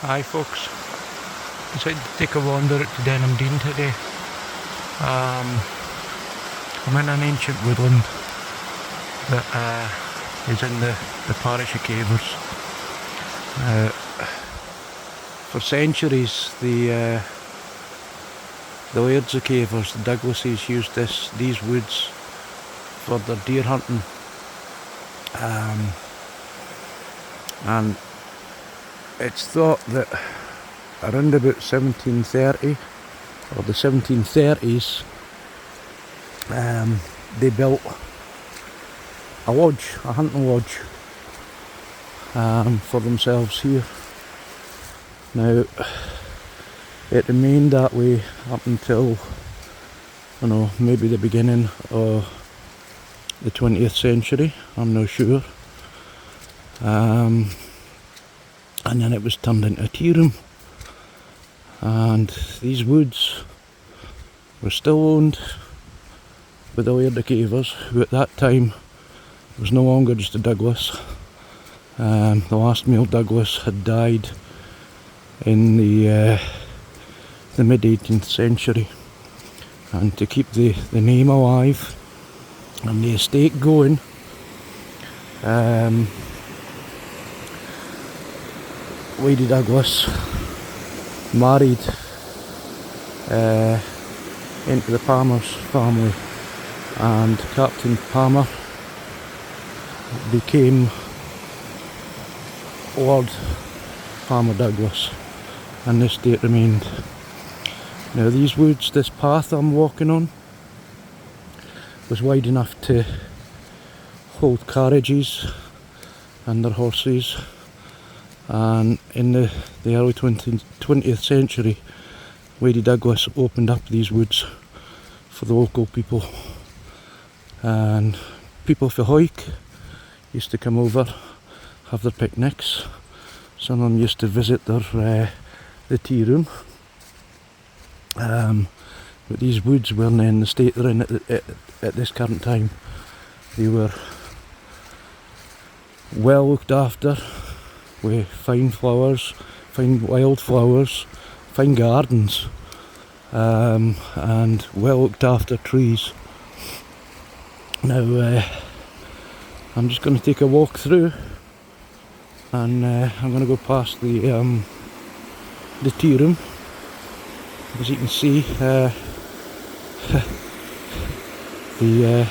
Hi folks, decided to take a wander at Denholm today. I'm in an ancient woodland that is in the parish of Cavers. For centuries the lairds of Cavers, the Douglases, used these woods for their deer hunting, and it's thought that around about 1730 or the 1730s they built a lodge, a hunting lodge for themselves here. Now it remained that way up until, maybe the beginning of the 20th century, I'm not sure. And then it was turned into a tea room, and these woods were still owned by the Laird of Cavers, who at that time was no longer just a Douglas. The last male Douglas had died in the mid 18th century, and to keep the name alive and the estate going, Lady Douglas married into the Palmer's family, and Captain Palmer became Lord Palmer Douglas, and the estate remained. Now these woods, this path I'm walking on, was wide enough to hold carriages and their horses. And in the early 20th century, Lady Douglas opened up these woods for the local people, and people for Hoyk used to come over, have their picnics. Some of them used to visit the tea room, but these woods weren't in the state they're in at this current time. They were well looked after, with fine flowers, fine wildflowers, fine gardens, and well looked after trees. Now I'm just going to take a walk through, and I'm going to go past the tea room. As you can see, the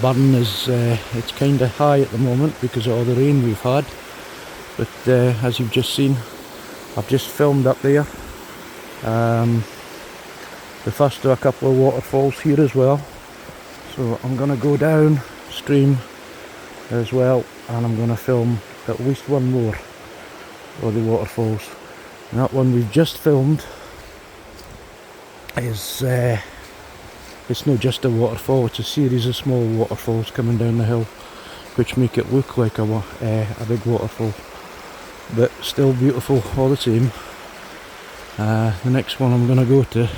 burn is it's kind of high at the moment because of all the rain we've had, but as you've just seen, I've just filmed up there the first of a couple of waterfalls here as well. So I'm going to go downstream as well, and I'm going to film at least one more of the waterfalls. And that one we've just filmed is it's not just a waterfall, it's a series of small waterfalls coming down the hill, which make it look like a big waterfall, but still beautiful all the same. The next one I'm going to go to,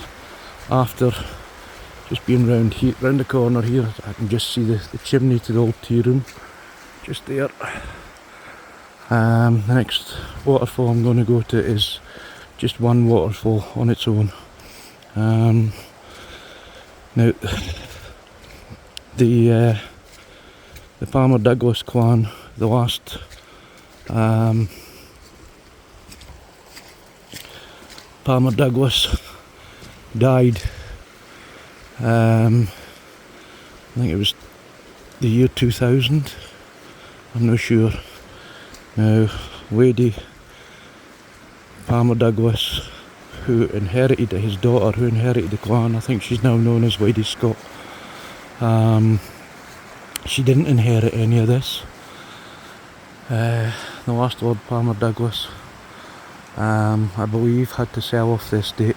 after just being round the corner here, I can just see the chimney to the old tea room just there. The next waterfall I'm going to go to is just one waterfall on its own. Now, the Palmer Douglas clan, the last Palmer Douglas died, I think it was the year 2000, I'm not sure. Now, Lady Palmer Douglas, who inherited his daughter, who inherited the clan, I think she's now known as Lady Scott. She didn't inherit any of this. The last Lord Palmer Douglas, I believe, had to sell off the estate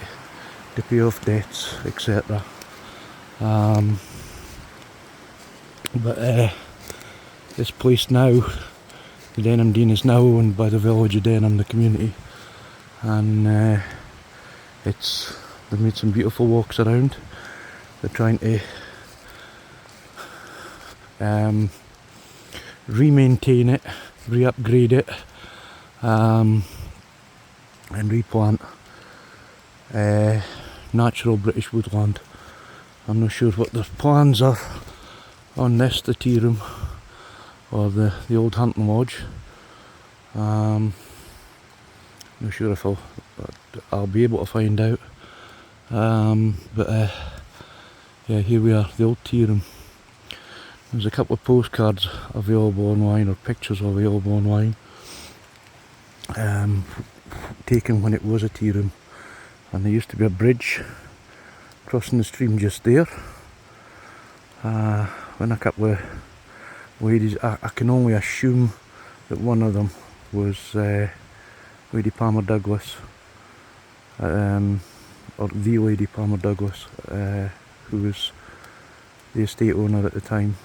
to pay off debts, etc. But this place now, the Denholm Dean, is now owned by the village of Denholm, the community, and they've made some beautiful walks around. They're trying to re-maintain it, re-upgrade it, and replant natural British woodland. I'm not sure what their plans are on this, the tea room or the old hunting lodge. Not sure if I'll be able to find out. But yeah, here we are, the old tea room. There's a couple of postcards available online, or pictures available online, taken when it was a tea room, and there used to be a bridge crossing the stream just there. When a couple of ladies, I can only assume that one of them was Lady Palmer Douglas, or the Lady Palmer Douglas, who was the estate owner at the time,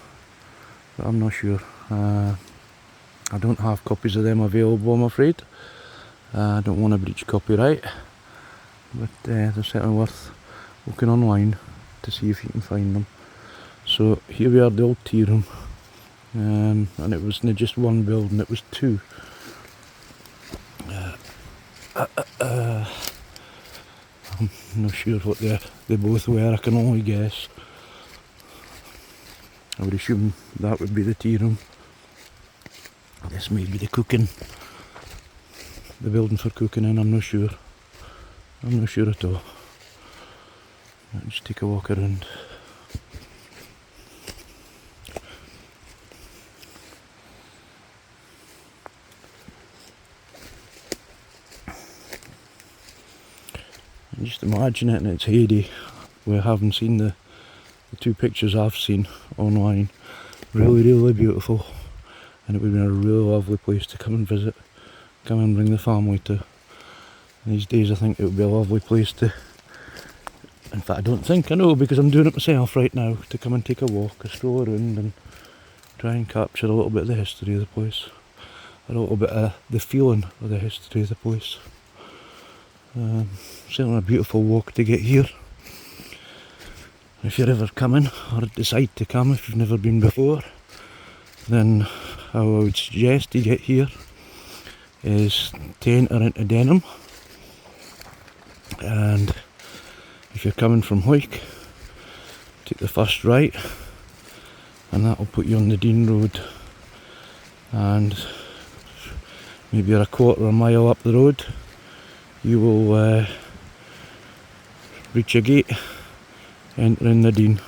but I'm not sure. I don't have copies of them available, I'm afraid. I don't want to breach copyright, but they're certainly worth looking online to see if you can find them. So here we are, the old tea room, and it wasn't just one building, it was two. I'm not sure what they both were, I can only guess. I would assume that would be the tea room. This may be the building for cooking in, I'm not sure. I'm not sure at all. Let's just take a walk around. Just imagine it in its heyday. We haven't seen the two pictures I've seen online. Really beautiful, and it would be a really lovely place to come and visit, come and bring the family to. These days I think it would be a lovely place to, in fact I don't think, I know because I'm doing it myself right now, to come and take a walk, a stroll around and try and capture a little bit of the history of the place, a little bit of the feeling of the history of the place. Certainly a beautiful walk to get here. If you're ever coming, or decide to come if you've never been before, then how I would suggest you get here is to enter into Denholm, and if you're coming from Hoyk, take the first right, and that will put you on the Dean Road, and maybe you're a quarter of a mile up the road, you will reach a gate entering the Dean,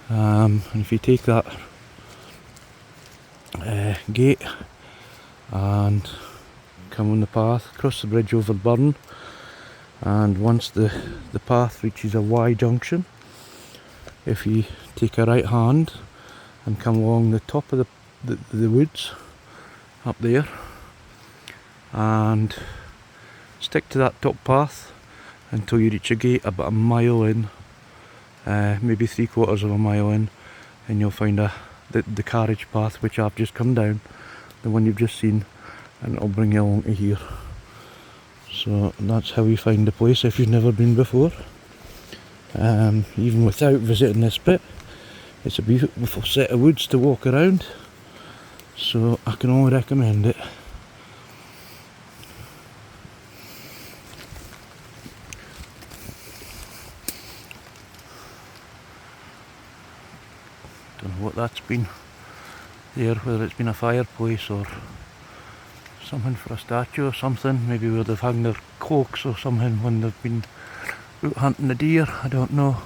and if you take that gate and come on the path, cross the bridge over Burn, and once the path reaches a Y junction, if you take a right hand and come along the top of the woods up there and stick to that top path until you reach a gate about a mile in, maybe 3/4 of a mile in, and you'll find the carriage path which I've just come down, the one you've just seen, and it'll bring you along to here. So that's how you find the place if you've never been before. Even without visiting this bit, it's a beautiful set of woods to walk around, so I can only recommend it. Don't know what that's been there, whether it's been a fireplace or something for a statue or something, maybe where they've hung their cloaks or something when they've been out hunting the deer, I don't know.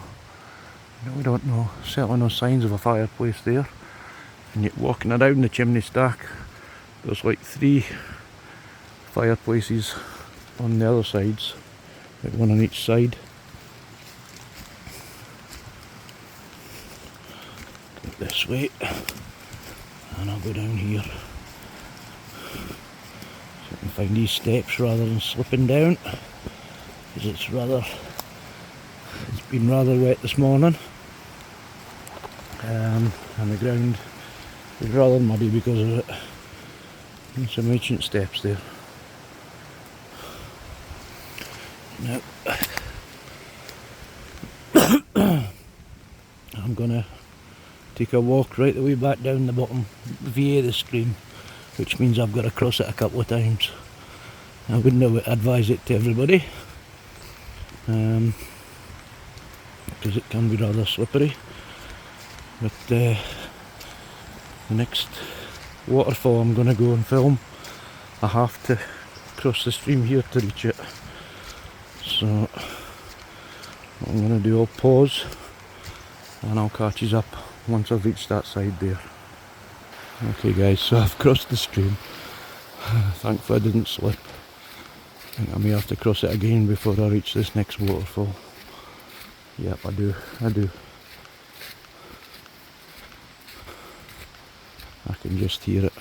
No, we don't know. Certainly no signs of a fireplace there. And yet walking around the chimney stack, there's like 3 fireplaces on the other sides, like one on each side. Go this way, and I'll go down here. So I can find these steps rather than slipping down, because it's been rather wet this morning, and the ground is rather muddy because of it. And some ancient steps there. Now I'm gonna take a walk right the way back down the bottom via the stream, which means I've got to cross it a couple of times. I wouldn't advise it to everybody, because it can be rather slippery. But the next waterfall I'm going to go and film, I have to cross the stream here to reach it. So what I'm going to do, I'll pause and I'll catch you up once I've reached that side there. Okay guys, so I've crossed the stream. Thankfully I didn't slip. I think I may have to cross it again before I reach this next waterfall. Yep, I do. I can just hear it.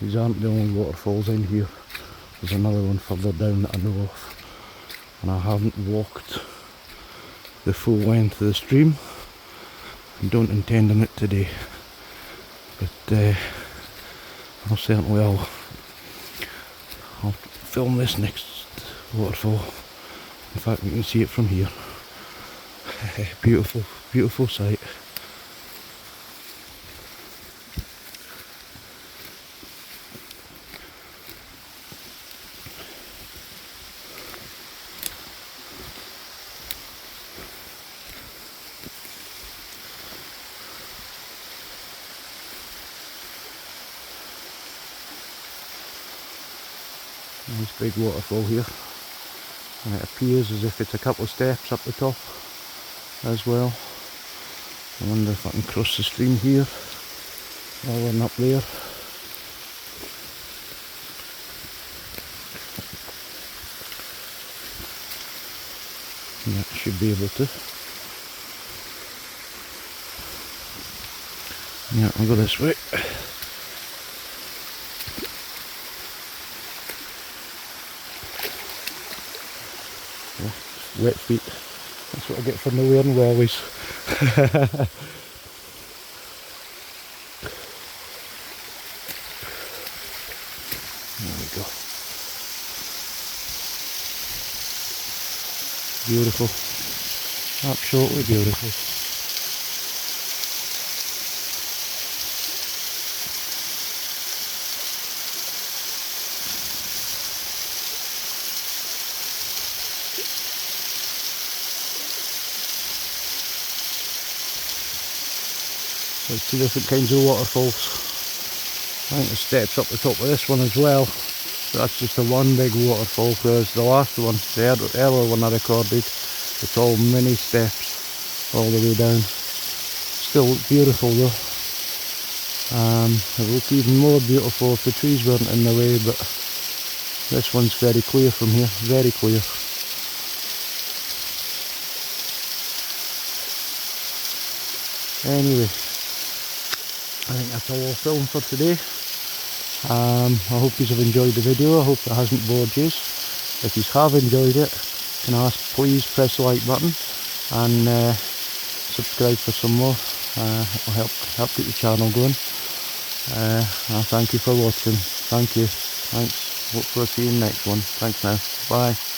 These aren't the only waterfalls in here. There's another one further down that I know of. And I haven't walked the full length of the stream. I don't intend on it today. But I'll certainly I'll film this next waterfall. In fact, you can see it from here. Beautiful, beautiful sight. Nice big waterfall here, and it appears as if it's a couple of steps up the top as well. I wonder if I can cross the stream here rather than up there. Yeah, I should be able to. Yeah, I'll go this way. Wet feet. That's what I get for no wearing wellies. There we go. Beautiful. Absolutely beautiful. So two different kinds of waterfalls. I think there's steps up the top of this one as well. But that's just a one big waterfall, whereas the last one, the earlier one I recorded, it's all mini steps all the way down. Still beautiful though. It would look even more beautiful if the trees weren't in the way, but this one's very clear from here, very clear. Anyway, I think that's all I'll film for today. I hope you have enjoyed the video. I hope it hasn't bored you. If you have enjoyed it, can I ask please press the like button and subscribe for some more. It will help keep the channel going. Thank you for watching. Thank you. Thanks. Hope we'll see you in the next one. Thanks now. Bye.